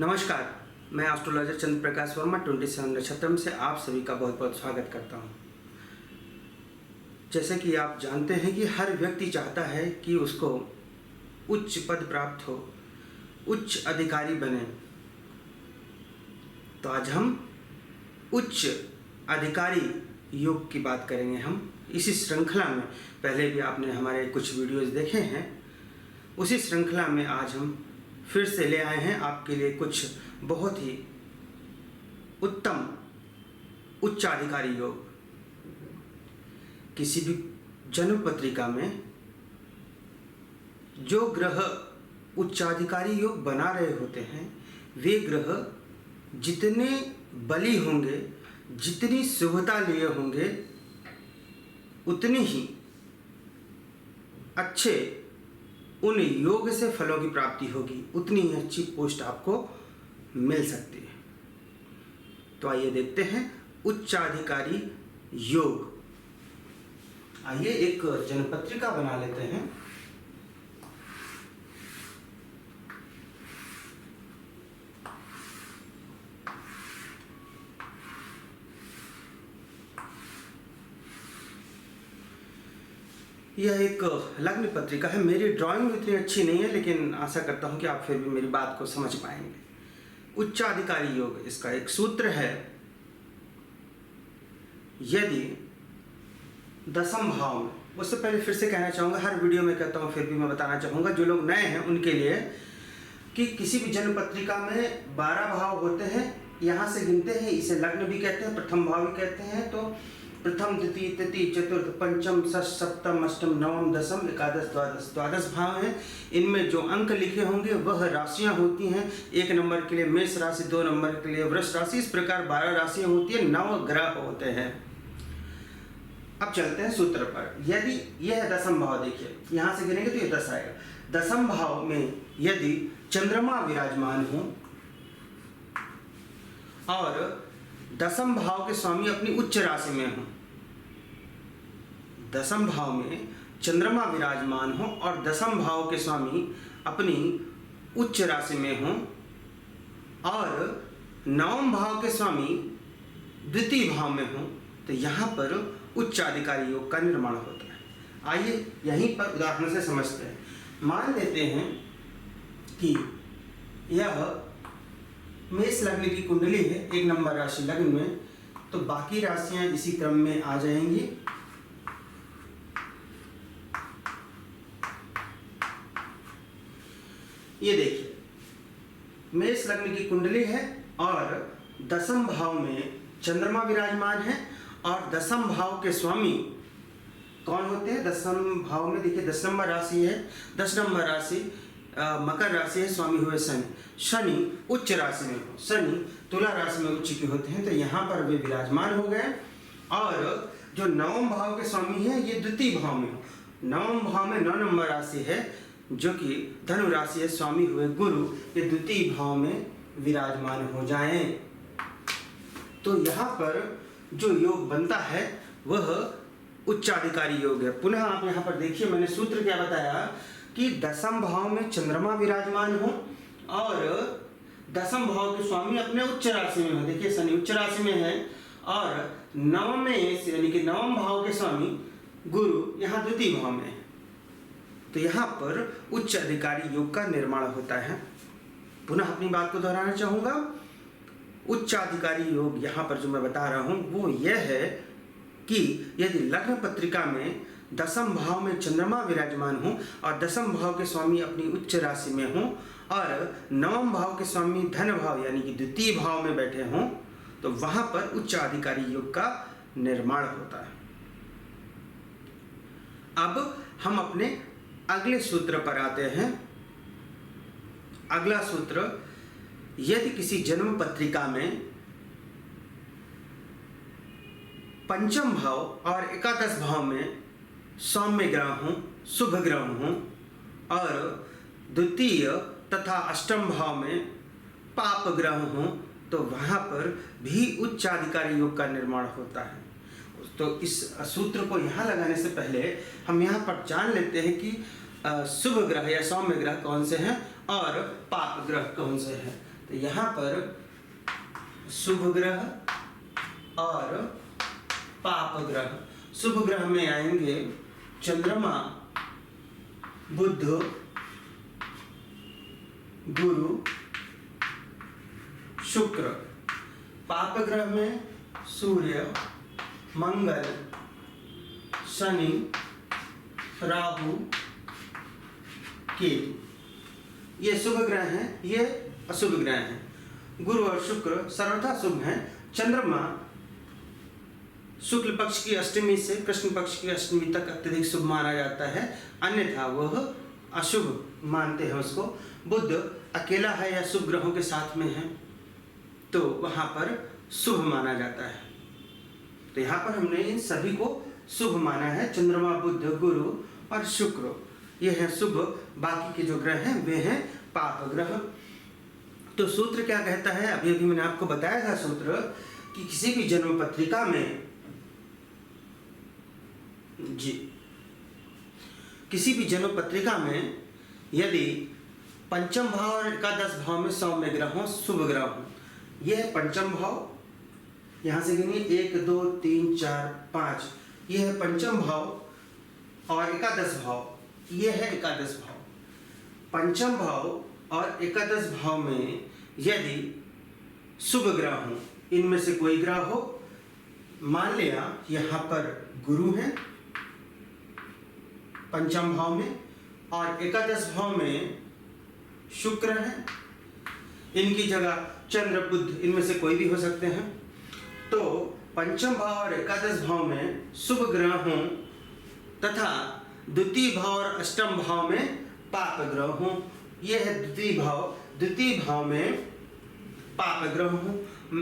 नमस्कार, मैं एस्ट्रोलॉजर चंद्र प्रकाश वर्मा 27 नक्षत्र से आप सभी का बहुत बहुत स्वागत करता हूं। जैसे कि आप जानते हैं कि हर व्यक्ति चाहता है कि उसको उच्च पद प्राप्त हो, उच्च अधिकारी बने। तो आज हम उच्च अधिकारी योग की बात करेंगे। हम इसी श्रृंखला में पहले भी आपने हमारे कुछ वीडियोस देखे हैं, उसी श्रृंखला में आज हम फिर से ले आए हैं आपके लिए कुछ बहुत ही उत्तम उच्चाधिकारी योग। किसी भी जन्म पत्रिका में जो ग्रह उच्चाधिकारी योग बना रहे होते हैं, वे ग्रह जितने बली होंगे, जितनी शुभता लिए होंगे, उतनी ही अच्छे उन योग से फलों की प्राप्ति होगी, उतनी ही अच्छी पोस्ट आपको मिल सकती है। तो आइए देखते हैं उच्चाधिकारी योग। आइए एक जन्मपत्रिका बना लेते हैं। यह एक लग्न पत्रिका है। मेरी ड्राइंग इतनी अच्छी नहीं है, लेकिन आशा करता हूं कि आप फिर भी मेरी बात को समझ पाएंगे। उच्चाधिकारी योग, इसका एक सूत्र है, यदि दसम भाव में, उससे पहले फिर से कहना चाहूँगा, हर वीडियो में कहता हूँ, फिर भी मैं बताना चाहूँगा जो लोग नए हैं उनके लिए, कि किसी भी जन्म पत्रिका में 12 भाव होते हैं। यहाँ से गिनते हैं, इसे लग्न भी कहते हैं, प्रथम भाव भी कहते हैं। तो प्रथम, द्वितीय, तृतीय, चतुर्थ, पंचम, षष्ठ, सप्तम, अष्टम, नवम, दसम, एकादश, द्वादश भाव हैं। इनमें जो अंक लिखे होंगे वह राशियां होती हैं। 1 नंबर के लिए मेष राशि, 2 नंबर के लिए वृष राशि, इस प्रकार 12 राशियां होती हैं, 9 ग्रह होते हैं। अब चलते हैं सूत्र पर। यदि यह दसम भाव, देखिए यहाँ से गिनेंगे तो ये 10 आएगा। दसम भाव में यदि चंद्रमा विराजमान हो और दसम भाव के स्वामी अपनी उच्च राशि में हो, दसम भाव में चंद्रमा विराजमान हो और दसम भाव के स्वामी अपनी उच्च राशि में हो और नवम भाव के स्वामी द्वितीय भाव में हो, तो यहाँ पर उच्चाधिकारी योग का निर्माण होता है। आइए यहीं पर उदाहरण से समझते हैं। मान लेते हैं कि यह मेष लग्न की कुंडली है, 1 नंबर राशि लग्न में, तो बाकी राशियां इसी क्रम में आ जाएंगी। ये देखिए, मेष लग्न की कुंडली है और दसम भाव में चंद्रमा विराजमान है और दसम भाव के स्वामी कौन होते हैं? दसम भाव में देखिए 10 नंबर राशि है, 10 नंबर राशि मकर राशि है, स्वामी हुए शनि। शनि उच्च राशि में हो, शनि तुला राशि में उच्च के होते हैं, तो यहाँ पर वे विराजमान हो गए। और जो नवम भाव के स्वामी है, ये द्वितीय भाव में हो। नवम भाव में 9 नंबर राशि है, जो कि धनु राशि है, स्वामी हुए गुरु, ये द्वितीय भाव में विराजमान हो जाएं। तो यहाँ पर जो योग बनता है वह उच्चाधिकारी योग है। पुनः आप यहाँ पर देखिए, मैंने सूत्र क्या बताया कि दसम भाव में चंद्रमा विराजमान हो और दसम भाव के स्वामी अपने उच्च राशि में हो। देखिए शनि उच्च राशि में है और नवम में, यानी कि नवम भाव के स्वामी गुरु यहाँ द्वितीय भाव में है। तो यहाँ पर उच्च अधिकारी योग का निर्माण होता है। पुनः अपनी बात को दोहराना चाहूँगा, उच्चाधिकारी योग यहाँ पर जो मैं बता रहा हूँ वो यह है कि यदि लग्न पत्रिका में दसम भाव में चंद्रमा विराजमान हो और दसम भाव के स्वामी अपनी उच्च राशि में हो और नवम भाव के स्वामी धन भाव यानी कि द्वितीय भाव में बैठे हों, तो वहां पर उच्चाधिकारी योग का निर्माण होता है। अब हम अपने अगले सूत्र पर आते हैं। अगला सूत्र, यदि किसी जन्म पत्रिका में पंचम भाव और एकादश भाव में सौम्य ग्रह हों, शुभ ग्रह हों और द्वितीय तथा अष्टम भाव में पाप ग्रह हों, तो वहाँ पर भी उच्चाधिकारी योग का निर्माण होता है। तो इस सूत्र को यहाँ लगाने से पहले हम यहाँ पर जान लेते हैं कि शुभ ग्रह या सौम्य ग्रह कौन से हैं और पाप ग्रह कौन से हैं। तो यहाँ पर शुभ ग्रह और पाप ग्रह। शुभ ग्रह में आएंगे चंद्रमा, बुध, गुरु, शुक्र। पाप ग्रह में सूर्य, मंगल, शनि, राहु, केतु। ये शुभ ग्रह हैं, ये अशुभ ग्रह हैं। गुरु और शुक्र सर्वथा शुभ हैं। चंद्रमा शुक्ल पक्ष की अष्टमी से कृष्ण पक्ष की अष्टमी तक अत्यधिक शुभ माना जाता है, अन्यथा वह अशुभ मानते हैं उसको। बुध अकेला है या शुभ ग्रहों के साथ में है तो वहां पर शुभ माना जाता है। तो यहाँ पर हमने इन सभी को शुभ माना है, चंद्रमा, बुध, गुरु और शुक्र, ये हैं शुभ। बाकी के जो ग्रह हैं वे हैं पाप ग्रह। तो सूत्र क्या कहता है, अभी अभी मैंने आपको बताया था सूत्र, कि किसी भी जन्म पत्रिका में किसी भी जन्म पत्रिका में यदि पंचम भाव और एकादश भाव में सौम्य ग्रह हो, शुभ ग्रह हो, यह है पंचम भाव, यहां से गिनिए 1 2 3 4 5, यह है पंचम भाव, और एकादश भाव, यह है एकादश भाव। पंचम भाव और एकादश भाव में यदि शुभ ग्रह हो, इनमें से कोई ग्रह हो, मान लिया यहाँ पर गुरु है पंचम भाव में और एकादश भाव में शुक्र है, इनकी जगह चंद्र, बुध, इनमें से कोई भी हो सकते हैं। तो पंचम भाव और एकादश भाव में शुभ ग्रह हों तथा द्वितीय भाव और अष्टम भाव में पाप ग्रह हों, यह है द्वितीय भाव। द्वितीय भाव में पाप ग्रह हों,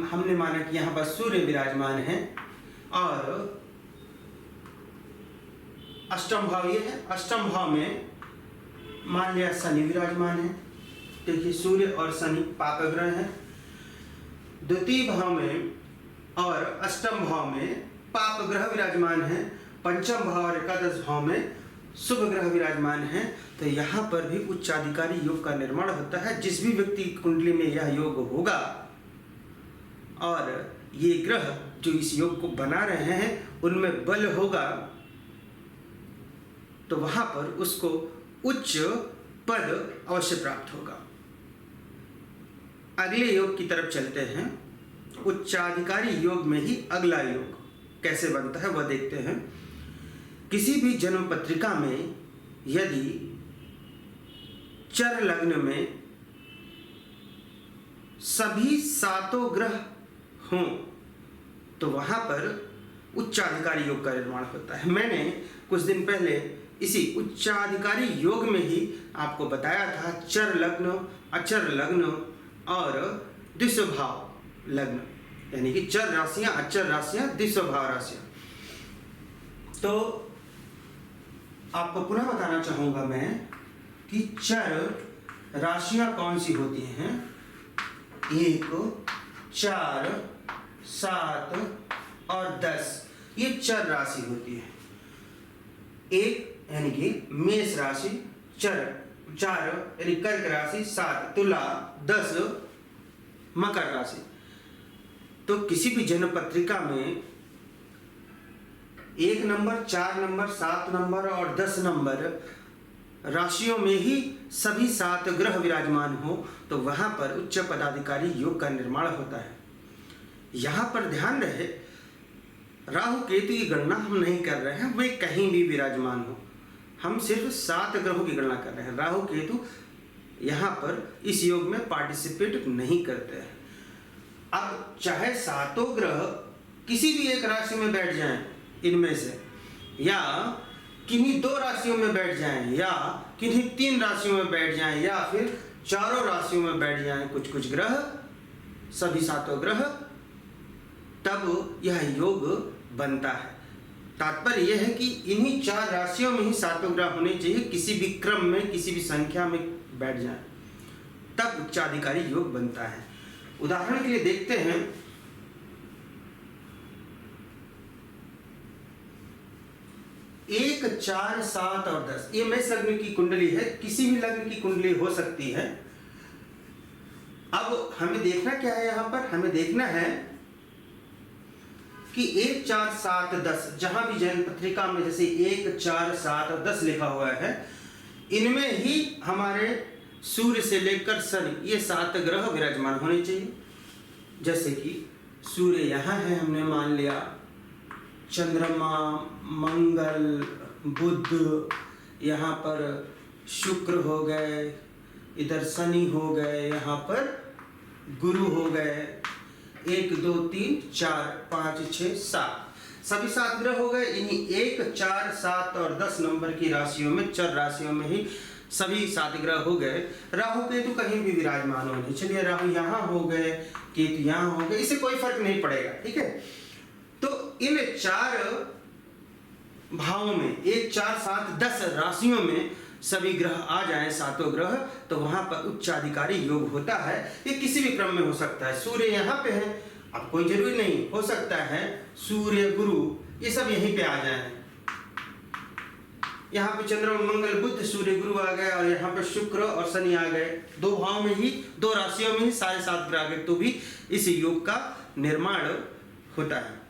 हमने माना कि यहाँ पर सूर्य विराजमान है, और अष्टम भाव ये है, अष्टम भाव में मान लिया शनि विराजमान है। देखिए सूर्य और शनि पाप ग्रह है। द्वितीय भाव में और अष्टम भाव में पाप ग्रह विराजमान है, पंचम भाव और एकादश भाव में शुभ ग्रह विराजमान है। तो यहाँ पर भी उच्चाधिकारी योग का निर्माण होता है। जिस भी व्यक्ति की कुंडली में यह योग होगा और ये ग्रह जो इस योग को बना रहे हैं उनमें बल होगा, तो वहां पर उसको उच्च पद अवश्य प्राप्त होगा। अगले योग की तरफ चलते हैं। उच्चाधिकारी योग में ही अगला योग कैसे बनता है वह देखते हैं। किसी भी जन्म पत्रिका में यदि चर लग्न में सभी सातों ग्रह हों तो वहां पर उच्चाधिकारी योग का निर्माण होता है। मैंने कुछ दिन पहले इसी उच्चाधिकारी योग में ही आपको बताया था चर लग्न, अचर लग्न और द्विस्वभाव लग्न, यानी कि चर राशियां, अचर राशियां, द्विस्वभाव राशियां। तो आपको पुनः बताना चाहूंगा मैं कि चर राशियां कौन सी होती हैं। 1, 4, 7 और 10 ये चर राशि होती है। 1 यानी कि मेष राशि, चर 4 यानी कर्क राशि, 7 तुला, 10 मकर राशि। तो किसी भी जन्म पत्रिका में 1 नंबर, 4 नंबर, 7 नंबर और 10 नंबर राशियों में ही सभी 7 ग्रह विराजमान हो तो वहां पर उच्च पदाधिकारी योग का निर्माण होता है। यहां पर ध्यान रहे, राहु केतु की गणना हम नहीं कर रहे हैं, वे कहीं भी विराजमान हो, हम सिर्फ 7 ग्रहों की गणना कर रहे हैं। राहु केतु यहाँ पर इस योग में पार्टिसिपेट नहीं करते हैं। अब चाहे 7 ग्रह किसी भी एक राशि में बैठ जाएं इनमें से, या किन्हीं 2 राशियों में बैठ जाएं, या किन्हीं 3 राशियों में बैठ जाएं, या फिर 4 राशियों में बैठ जाएं कुछ ग्रह, सभी 7 ग्रह, तब यह योग बनता है। तात्पर्य यह है कि इन्हीं 4 राशियों में ही 7 ग्रह होने चाहिए, किसी भी क्रम में, किसी भी संख्या में बैठ जाएं, तब उच्चाधिकारी योग बनता है। उदाहरण के लिए देखते हैं, 1, 4, 7 और 10 ये मेष लग्न की कुंडली है। किसी भी लग्न की कुंडली हो सकती है। अब हमें देखना क्या है, यहाँ पर हमें देखना है कि 1 4 7 10 जहां भी जैन पत्रिका में जैसे 1 4 7 और 10 लिखा हुआ है, इनमें ही हमारे सूर्य से लेकर शनि ये 7 ग्रह विराजमान होने चाहिए। जैसे कि सूर्य यहाँ है, हमने मान लिया, चंद्रमा, मंगल, बुध, यहाँ पर शुक्र हो गए, इधर शनि हो गए, यहाँ पर गुरु हो गए, 1 2 3 4 5 6 7 सभी 7 ग्रह हो गए। इन्हीं 1 4 7 और 10 नंबर की राशियों में, चर राशियों में ही सभी 7 ग्रह हो गए। राहु केतु कहीं भी विराजमान होने, चलिए राहु यहाँ हो गए, केतु यहाँ हो गए, इससे कोई फर्क नहीं पड़ेगा, ठीक है। तो इन 4 भावों में 1 4 7 10 राशियों में सभी ग्रह आ जाएं, 7 ग्रह, तो वहां पर उच्चाधिकारी योग होता है। ये किसी भी क्रम में हो सकता है। सूर्य यहाँ पे है, अब कोई जरूरी नहीं, हो सकता है सूर्य गुरु ये सब यहीं पे आ जाए। यहाँ पे चंद्रमा मंगल बुध सूर्य गुरु आ गए और यहाँ पे शुक्र और शनि आ गए। 2 भाव में ही, 2 राशियों में ही सारे 7 ग्रह आ गए, तो भी इस योग का निर्माण होता है।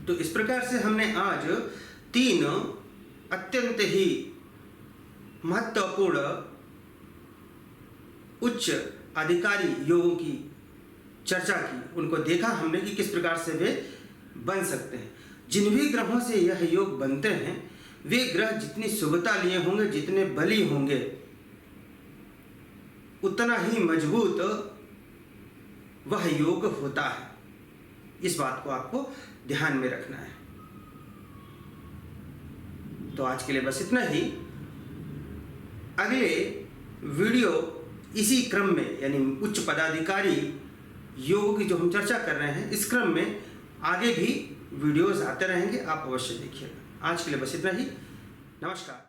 तो इस प्रकार से हमने आज 3 अत्यंत ही महत्वपूर्ण उच्च अधिकारी योगों की चर्चा की, उनको देखा हमने कि किस प्रकार से वे बन सकते हैं। जिन भी ग्रहों से यह योग बनते हैं, वे ग्रह जितनी शुभता लिए होंगे, जितने बली होंगे, उतना ही मजबूत वह योग होता है। इस बात को आपको ध्यान में रखना है। तो आज के लिए बस इतना ही। अगले वीडियो इसी क्रम में, यानी उच्च पदाधिकारी योग की जो हम चर्चा कर रहे हैं, इस क्रम में आगे भी वीडियोस आते रहेंगे, आप अवश्य देखिएगा। आज के लिए बस इतना ही। नमस्कार।